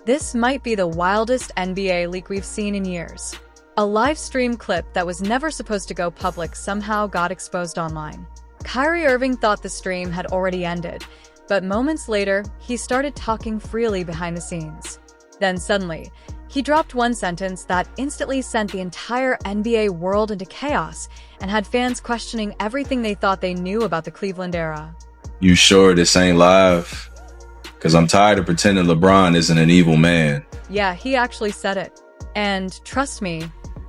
This might be the wildest NBA leak we've seen in years. A live stream clip that was never supposed to go public somehow got exposed online. Kyrie Irving thought the stream had already ended, but moments later, he started talking freely behind the scenes. Then suddenly, he dropped one sentence that instantly sent the entire NBA world into chaos and had fans questioning everything they thought they knew about the Cleveland era. You sure this ain't live? Because I'm tired of pretending LeBron isn't an evil man. Yeah, he actually said it. And trust me,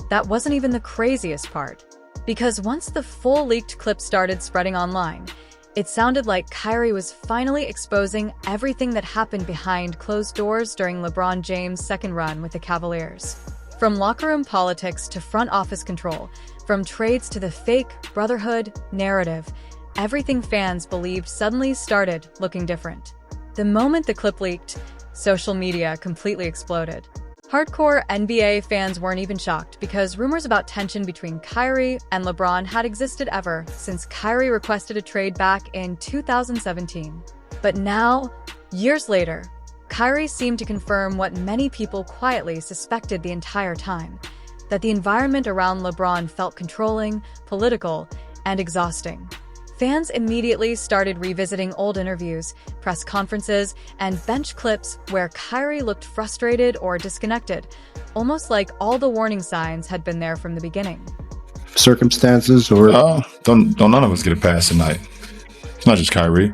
that wasn't even the craziest part. Because once the full leaked clip started spreading online, it sounded like Kyrie was finally exposing everything that happened behind closed doors during LeBron James' second run with the Cavaliers. From locker room politics to front office control, from trades to the fake brotherhood narrative, everything fans believed suddenly started looking different. The moment the clip leaked, social media completely exploded. Hardcore NBA fans weren't even shocked because rumors about tension between Kyrie and LeBron had existed ever since Kyrie requested a trade back in 2017. But now, years later, Kyrie seemed to confirm what many people quietly suspected the entire time, that the environment around LeBron felt controlling, political, and exhausting. Fans immediately started revisiting old interviews, press conferences, and bench clips where Kyrie looked frustrated or disconnected, almost like all the warning signs had been there from the beginning. Circumstances or... Don't none of us get a pass tonight. It's not just Kyrie.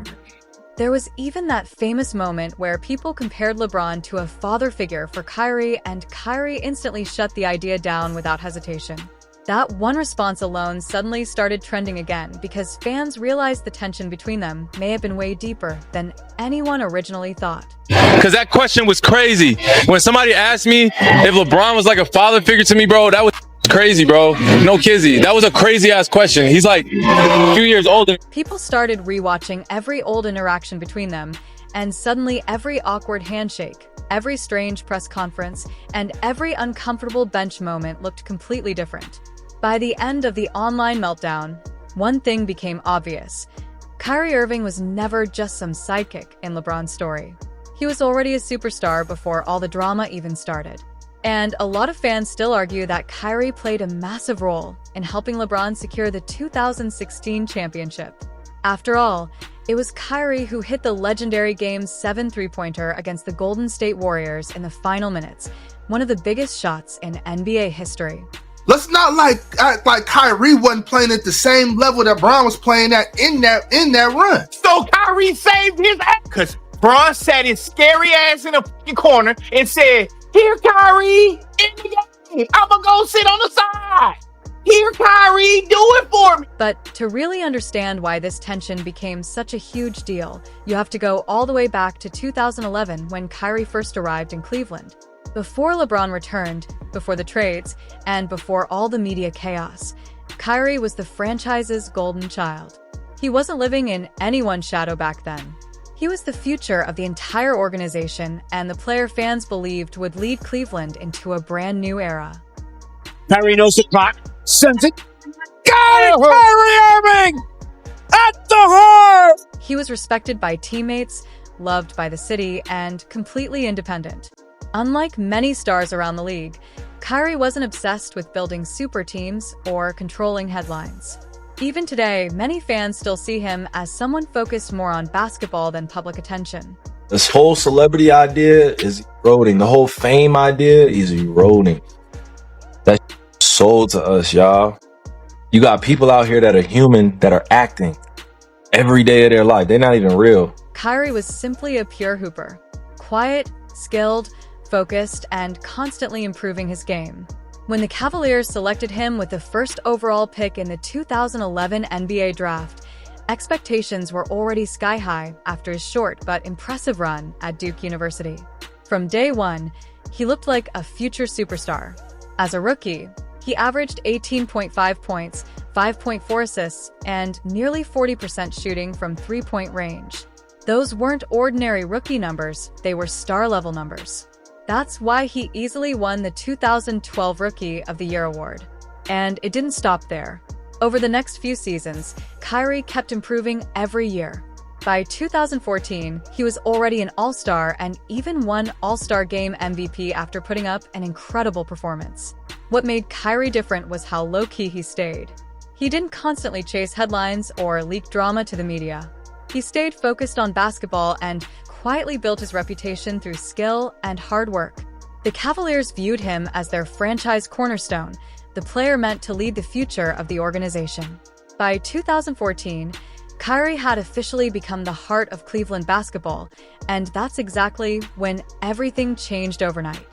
There was even that famous moment where people compared LeBron to a father figure for Kyrie, and Kyrie instantly shut the idea down without hesitation. That one response alone suddenly started trending again because fans realized the tension between them may have been way deeper than anyone originally thought. Because that question was crazy. When somebody asked me if LeBron was like a father figure to me, bro, that was crazy, bro. No kizzy. That was a crazy ass question. He's like a few years older. People started rewatching every old interaction between them, and suddenly every awkward handshake, every strange press conference, and every uncomfortable bench moment looked completely different. By the end of the online meltdown, one thing became obvious. Kyrie Irving was never just some sidekick in LeBron's story. He was already a superstar before all the drama even started. And a lot of fans still argue that Kyrie played a massive role in helping LeBron secure the 2016 championship. After all, it was Kyrie who hit the legendary Game 7 three-pointer against the Golden State Warriors in the final minutes, one of the biggest shots in NBA history. Let's not act like Kyrie wasn't playing at the same level that Bron was playing at in that run. So Kyrie saved his ass because Bron sat his scary ass in a fucking corner and said, "Here, Kyrie, in the game. I'ma go sit on the side. Here, Kyrie, do it for me." But to really understand why this tension became such a huge deal, you have to go all the way back to 2011 when Kyrie first arrived in Cleveland. Before LeBron returned, before the trades, and before all the media chaos, Kyrie was the franchise's golden child. He wasn't living in anyone's shadow back then. He was the future of the entire organization and the player fans believed would lead Cleveland into a brand new era. Kyrie knows the clock. Sends it. Got it, Kyrie Irving! At the heart! He was respected by teammates, loved by the city, and completely independent. Unlike many stars around the league, Kyrie wasn't obsessed with building super teams or controlling headlines. Even today, many fans still see him as someone focused more on basketball than public attention. This whole celebrity idea is eroding. The whole fame idea is eroding. That's sold to us, y'all. You got people out here that are human, that are acting every day of their life. They're not even real. Kyrie was simply a pure hooper. Quiet, skilled, focused, and constantly improving his game. When the Cavaliers selected him with the first overall pick in the 2011 NBA draft, expectations were already sky-high after his short but impressive run at Duke University. From day one, he looked like a future superstar. As a rookie, he averaged 18.5 points, 5.4 assists, and nearly 40% shooting from three-point range. Those weren't ordinary rookie numbers, they were star-level numbers. That's why he easily won the 2012 Rookie of the Year award. And it didn't stop there. Over the next few seasons, Kyrie kept improving every year. By 2014, he was already an All-Star and even won All-Star Game MVP after putting up an incredible performance. What made Kyrie different was how low-key he stayed. He didn't constantly chase headlines or leak drama to the media. He stayed focused on basketball and quietly built his reputation through skill and hard work. The Cavaliers viewed him as their franchise cornerstone, the player meant to lead the future of the organization. By 2014, Kyrie had officially become the heart of Cleveland basketball, and that's exactly when everything changed overnight.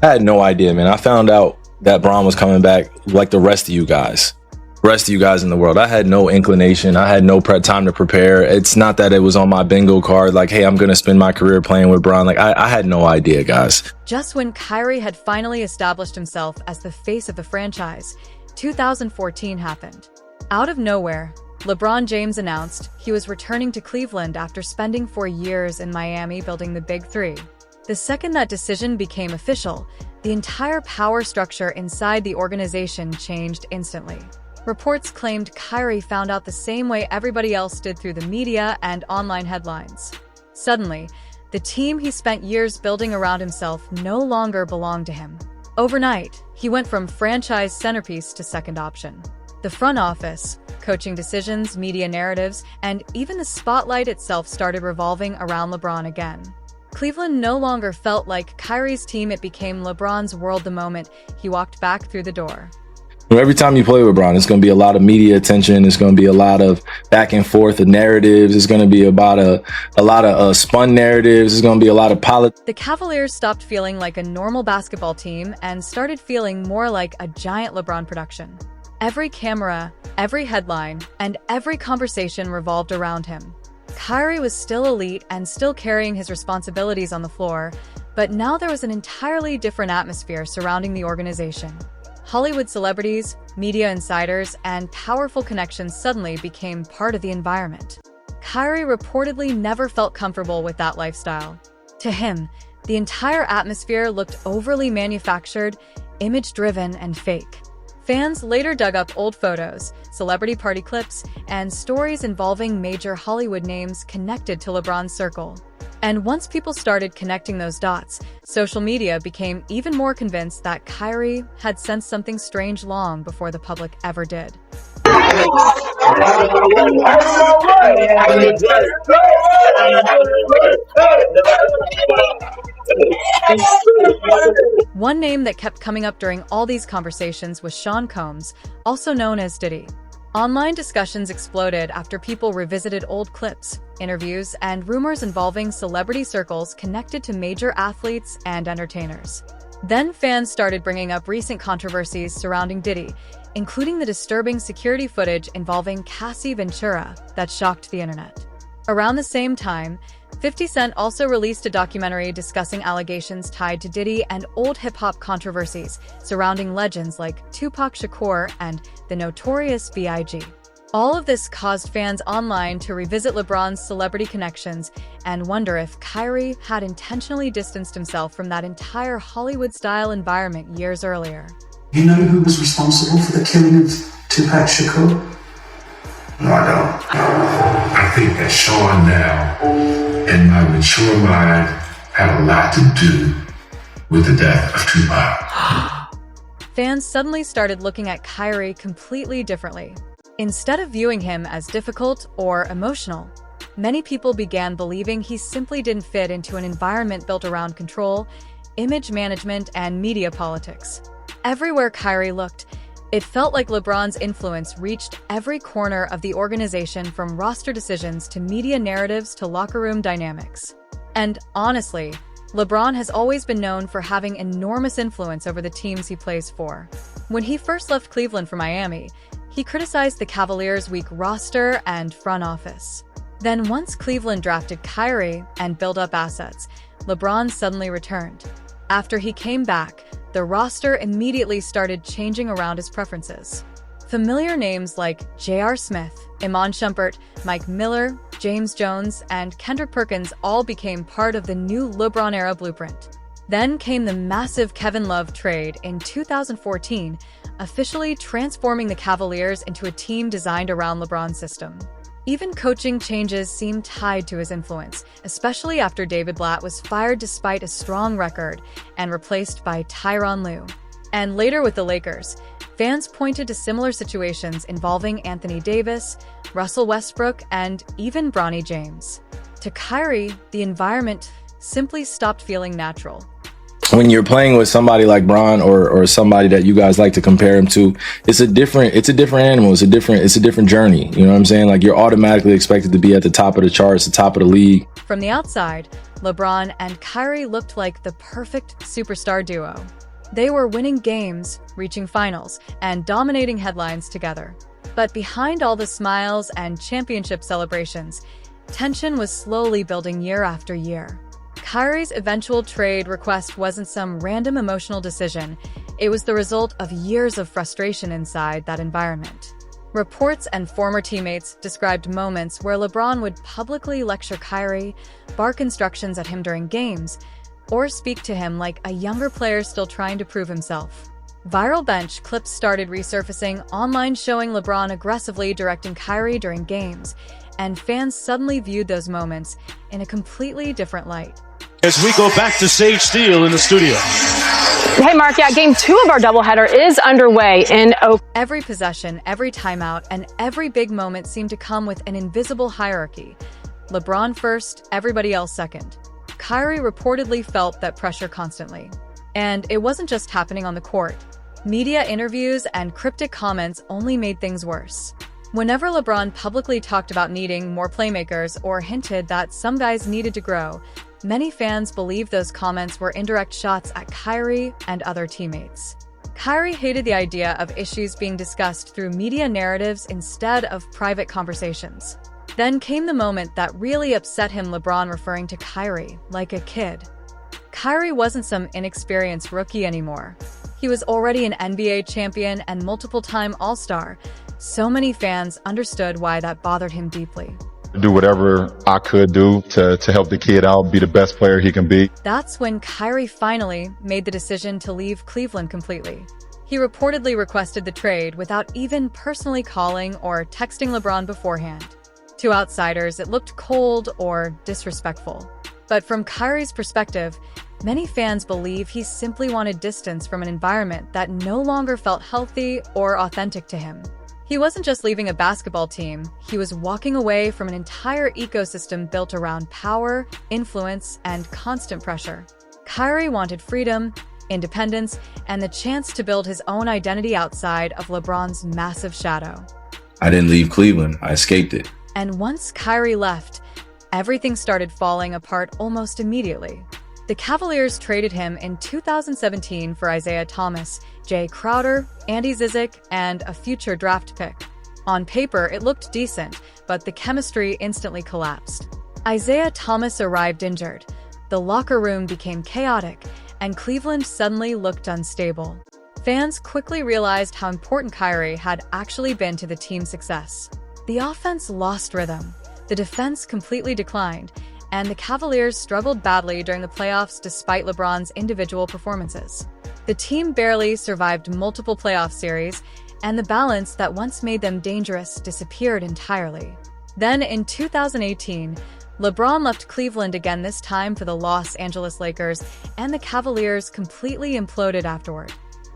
I had no idea, man. I found out that Bron was coming back like the rest of you guys. Rest of you guys in the world. I had no inclination. I had no time to prepare. It's not that it was on my bingo card like, hey, I'm going to spend my career playing with Bron. Like, I had no idea, guys. Just when Kyrie had finally established himself as the face of the franchise, 2014 happened. Out of nowhere, LeBron James announced he was returning to Cleveland after spending 4 years in Miami building the Big Three. The second that decision became official, the entire power structure inside the organization changed instantly. Reports claimed Kyrie found out the same way everybody else did through the media and online headlines. Suddenly, the team he spent years building around himself no longer belonged to him. Overnight, he went from franchise centerpiece to second option. The front office, coaching decisions, media narratives, and even the spotlight itself started revolving around LeBron again. Cleveland no longer felt like Kyrie's team, it became LeBron's world the moment he walked back through the door. Every time you play with Bron, it's going to be a lot of media attention. It's going to be a lot of back and forth of narratives. It's going to be about a lot of spun narratives. It's going to be a lot of politics. The Cavaliers stopped feeling like a normal basketball team and started feeling more like a giant LeBron production. Every camera, every headline, and every conversation revolved around him. Kyrie was still elite and still carrying his responsibilities on the floor, but now there was an entirely different atmosphere surrounding the organization. Hollywood celebrities, media insiders, and powerful connections suddenly became part of the environment. Kyrie reportedly never felt comfortable with that lifestyle. To him, the entire atmosphere looked overly manufactured, image-driven, and fake. Fans later dug up old photos, celebrity party clips, and stories involving major Hollywood names connected to LeBron's circle. And once people started connecting those dots, social media became even more convinced that Kyrie had sensed something strange long before the public ever did. One name that kept coming up during all these conversations was Sean Combs, also known as Diddy. Online discussions exploded after people revisited old clips, interviews, and rumors involving celebrity circles connected to major athletes and entertainers. Then fans started bringing up recent controversies surrounding Diddy, including the disturbing security footage involving Cassie Ventura that shocked the internet. Around the same time, 50 Cent also released a documentary discussing allegations tied to Diddy and old hip-hop controversies surrounding legends like Tupac Shakur and the notorious B.I.G. All of this caused fans online to revisit LeBron's celebrity connections and wonder if Kyrie had intentionally distanced himself from that entire Hollywood-style environment years earlier. You know who was responsible for the killing of Tupac Shakur? No, I don't. I think that Sean now, in my mature mind, had a lot to do with the death of Tupac. Fans suddenly started looking at Kyrie completely differently. Instead of viewing him as difficult or emotional, many people began believing he simply didn't fit into an environment built around control, image management, and media politics. Everywhere Kyrie looked, it felt like LeBron's influence reached every corner of the organization, from roster decisions to media narratives to locker room dynamics. And honestly, LeBron has always been known for having enormous influence over the teams he plays for. When he first left Cleveland for Miami, he criticized the Cavaliers' weak roster and front office. Then once Cleveland drafted Kyrie and built up assets, LeBron suddenly returned. After he came back, the roster immediately started changing around his preferences. Familiar names like J.R. Smith, Iman Shumpert, Mike Miller, James Jones, and Kendrick Perkins all became part of the new LeBron-era blueprint. Then came the massive Kevin Love trade in 2014, officially transforming the Cavaliers into a team designed around LeBron's system. Even coaching changes seemed tied to his influence, especially after David Blatt was fired despite a strong record and replaced by Tyronn Lue. And later with the Lakers, fans pointed to similar situations involving Anthony Davis, Russell Westbrook, and even Bronny James. To Kyrie, the environment simply stopped feeling natural. When you're playing with somebody like Bron or somebody that you guys like to compare him to, it's a different animal. It's a different journey. You know what I'm saying? Like, you're automatically expected to be at the top of the charts, the top of the league. From the outside, LeBron and Kyrie looked like the perfect superstar duo. They were winning games, reaching finals, and dominating headlines together. But behind all the smiles and championship celebrations, tension was slowly building year after year. Kyrie's eventual trade request wasn't some random emotional decision. It was the result of years of frustration inside that environment. Reports and former teammates described moments where LeBron would publicly lecture Kyrie, bark instructions at him during games, or speak to him like a younger player still trying to prove himself. Viral bench clips started resurfacing online showing LeBron aggressively directing Kyrie during games, and fans suddenly viewed those moments in a completely different light. As we go back to Sage Steele in the studio. Hey, Mark, Game 2 of our doubleheader is underway in Oakland. Every possession, every timeout, and every big moment seemed to come with an invisible hierarchy. LeBron first, everybody else second. Kyrie reportedly felt that pressure constantly. And it wasn't just happening on the court. Media interviews and cryptic comments only made things worse. Whenever LeBron publicly talked about needing more playmakers or hinted that some guys needed to grow, many fans believed those comments were indirect shots at Kyrie and other teammates. Kyrie hated the idea of issues being discussed through media narratives instead of private conversations. Then came the moment that really upset him, LeBron referring to Kyrie like a kid. Kyrie wasn't some inexperienced rookie anymore. He was already an NBA champion and multiple-time All-Star. So many fans understood why that bothered him deeply. Do whatever I could do to help the kid out, be the best player he can be. That's when Kyrie finally made the decision to leave Cleveland completely. He reportedly requested the trade without even personally calling or texting LeBron beforehand. To outsiders, it looked cold or disrespectful. But from Kyrie's perspective, many fans believe he simply wanted distance from an environment that no longer felt healthy or authentic to him. He wasn't just leaving a basketball team, he was walking away from an entire ecosystem built around power, influence, and constant pressure. Kyrie wanted freedom, independence, and the chance to build his own identity outside of LeBron's massive shadow. I didn't leave Cleveland. I escaped it. And once Kyrie left, everything started falling apart almost immediately. The Cavaliers traded him in 2017 for Isaiah Thomas, Jay Crowder, Andy Zizic, and a future draft pick. On paper, it looked decent, but the chemistry instantly collapsed. Isaiah Thomas arrived injured, the locker room became chaotic, and Cleveland suddenly looked unstable. Fans quickly realized how important Kyrie had actually been to the team's success. The offense lost rhythm, the defense completely declined, and the Cavaliers struggled badly during the playoffs despite LeBron's individual performances. The team barely survived multiple playoff series, and the balance that once made them dangerous disappeared entirely. Then in 2018, LeBron left Cleveland again, this time for the Los Angeles Lakers, and the Cavaliers completely imploded afterward.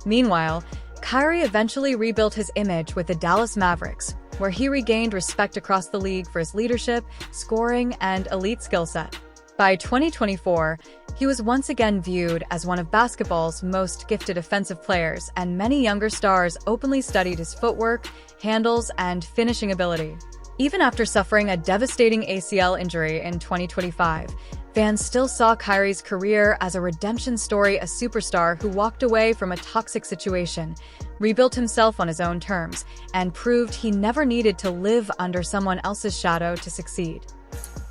Meanwhile, Kyrie eventually rebuilt his image with the Dallas Mavericks, where he regained respect across the league for his leadership, scoring, and elite skill set. By 2024, he was once again viewed as one of basketball's most gifted offensive players, and many younger stars openly studied his footwork, handles, and finishing ability. Even after suffering a devastating ACL injury in 2025, fans still saw Kyrie's career as a redemption story, a superstar who walked away from a toxic situation, rebuilt himself on his own terms, and proved he never needed to live under someone else's shadow to succeed.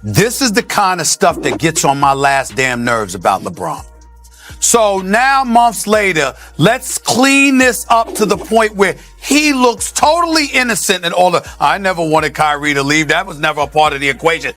This is the kind of stuff that gets on my last damn nerves about LeBron. So now, months later, let's clean this up to the point where he looks totally innocent and all the, I never wanted Kyrie to leave. That was never a part of the equation.